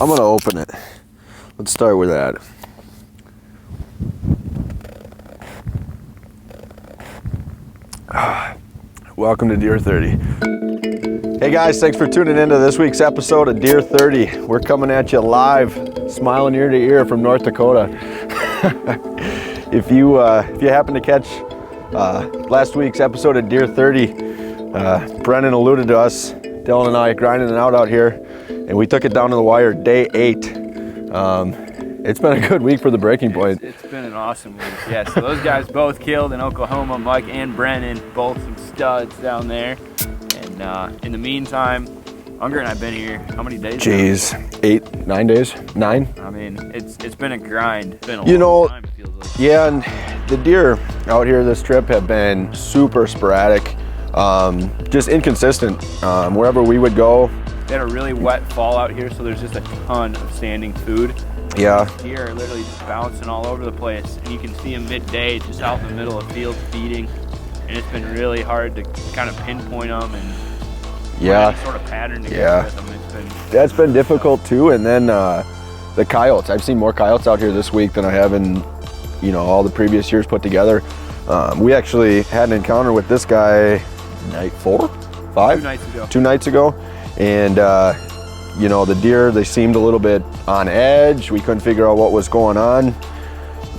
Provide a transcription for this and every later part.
I'm gonna open it. Let's start with that. Welcome to Deer 30. Hey guys, thanks for tuning into this week's episode of Deer 30. We're coming at you live, smiling ear to ear from North Dakota. If you happen to catch last week's episode of Deer 30, Brennan alluded to us, Dylan and I, grinding it out here, and we took it down to the wire day 8. It's been a good week for the Breaking Point. It's been an awesome week, yeah. So those guys both killed in Oklahoma, Mike and Brennan, both some studs down there. And in the meantime, Unger and I've been here, how many days? Jeez, 8, 9 days? 9? I mean, it's been a grind. It's been a long time, it feels like. Yeah, and the deer out here this trip have been super sporadic, just inconsistent. Wherever we would go. They had a really wet fall out here, so there's just a ton of standing food. Yeah. Deer are literally just bouncing all over the place, and you can see them midday just out in the middle of the field feeding, and it's been really hard to kind of pinpoint them and find any sort of pattern to get with them. That's been difficult too, and then the coyotes. I've seen more coyotes out here this week than I have in all the previous years put together. We actually had an encounter with this guy night 4, 5? 2 nights ago. 2 nights ago, and the deer, they seemed a little bit on edge. We couldn't figure out what was going on.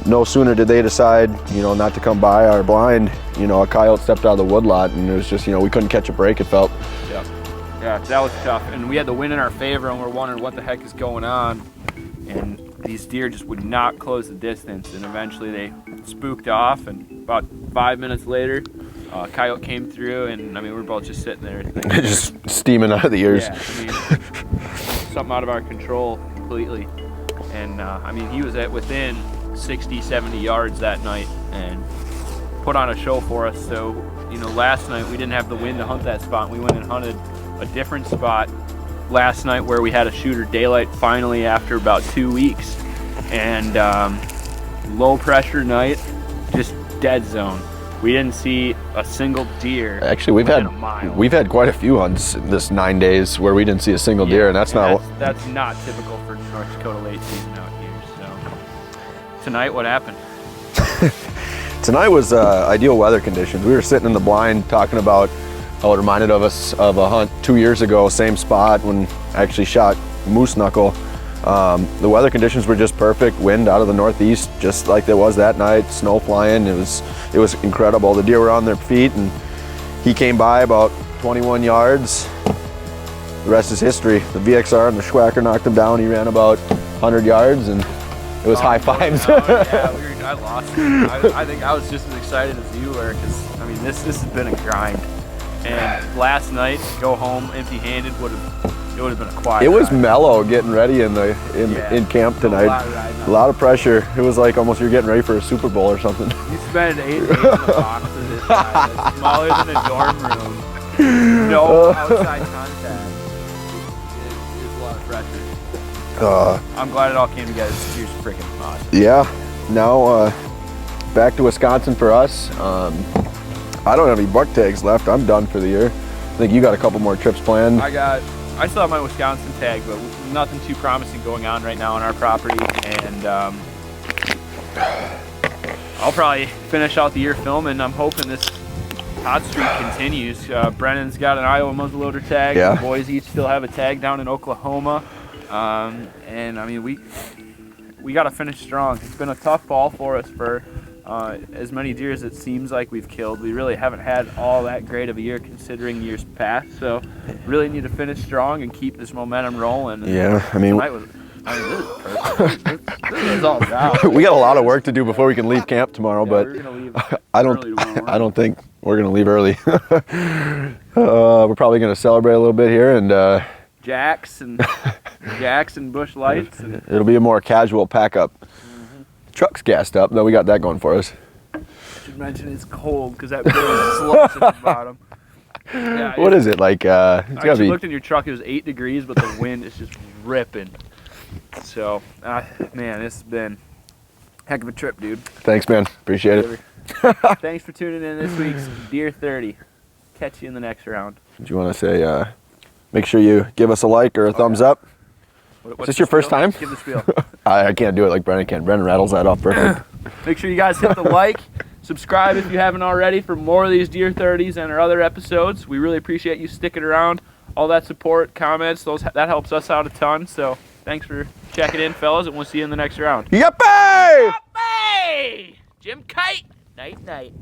No sooner did they decide, not to come by our blind, a coyote stepped out of the woodlot, and it was just, we couldn't catch a break, it felt. Yeah, that was tough. And we had the wind in our favor, and we're wondering what the heck is going on. And these deer just would not close the distance, and eventually they spooked off, and about 5 minutes later, a coyote came through, and we were both just sitting there thinking, just steaming out of the ears. Yeah, something out of our control completely. And he was within 60, 70 yards that night and put on a show for us. So, last night we didn't have the wind to hunt that spot. We went and hunted a different spot last night where we had a shooter daylight finally after about 2 weeks. And low pressure night, just dead zone. We didn't see a single deer. Actually, we've had quite a few hunts this 9 days where we didn't see a single deer, and that's not typical for North Dakota late season out here. So tonight, what happened? Tonight was ideal weather conditions. We were sitting in the blind talking about how it reminded us of a hunt 2 years ago, same spot when I actually shot moose knuckle. The weather conditions were just perfect. Wind out of the northeast, just like there was that night. Snow flying. It was incredible. The deer were on their feet, and he came by about 21 yards. The rest is history. The VXR and the Schwacker knocked him down. He ran about 100 yards, and it was high fives. I lost it. I think I was just as excited as you were, because this has been a grind. And last night, to go home empty-handed would have been a quiet. It was ride. Mellow getting ready in camp tonight. A lot of pressure. It was like almost you're getting ready for a Super Bowl or something. You spent 8 days in the box of this guy that's smaller than a dorm room. No outside contact. It's a lot of pressure. I'm glad it all came together. You're freaking awesome. Yeah. Now back to Wisconsin for us. I don't have any buck tags left. I'm done for the year. I think you got a couple more trips planned. I still have my Wisconsin tag, but nothing too promising going on right now on our property. And I'll probably finish out the year filming. I'm hoping this hot streak continues. Brennan's got an Iowa muzzleloader tag. Yeah. The boys each still have a tag down in Oklahoma. We got to finish strong. It's been a tough fall for us for as many deer as it seems like we've killed. We really haven't had all that great of a year considering years past, so really need to finish strong and keep this momentum rolling. Yeah, tonight was, this is perfect. This is all about. We got a lot of work to do before we can leave camp tomorrow, but we're gonna leave I don't think we're gonna leave early. We're probably gonna celebrate a little bit here and Jacks and Bush Lights. It'll be a more casual pack up. Truck's gassed up, though we got that going for us. I should mention it's cold because that beer is slush at the bottom. Yeah, what is it like? I actually looked in your truck. It was 8 degrees, but the wind is just ripping. So, man, this has been a heck of a trip, dude. Thanks, man. Appreciate it. Thanks for tuning in this week's Deer 30. Catch you in the next round. Do you want to say, make sure you give us a like or a thumbs up? Is this your first time? Give the spiel. I can't do it like Brennan can. Brennan rattles that off perfect. Make sure you guys hit the like, subscribe if you haven't already for more of these Deer 30s and our other episodes. We really appreciate you sticking around. All that support, comments, that helps us out a ton. So thanks for checking in, fellas, and we'll see you in the next round. Yippee! Yippee! Jim Kite. Night, night.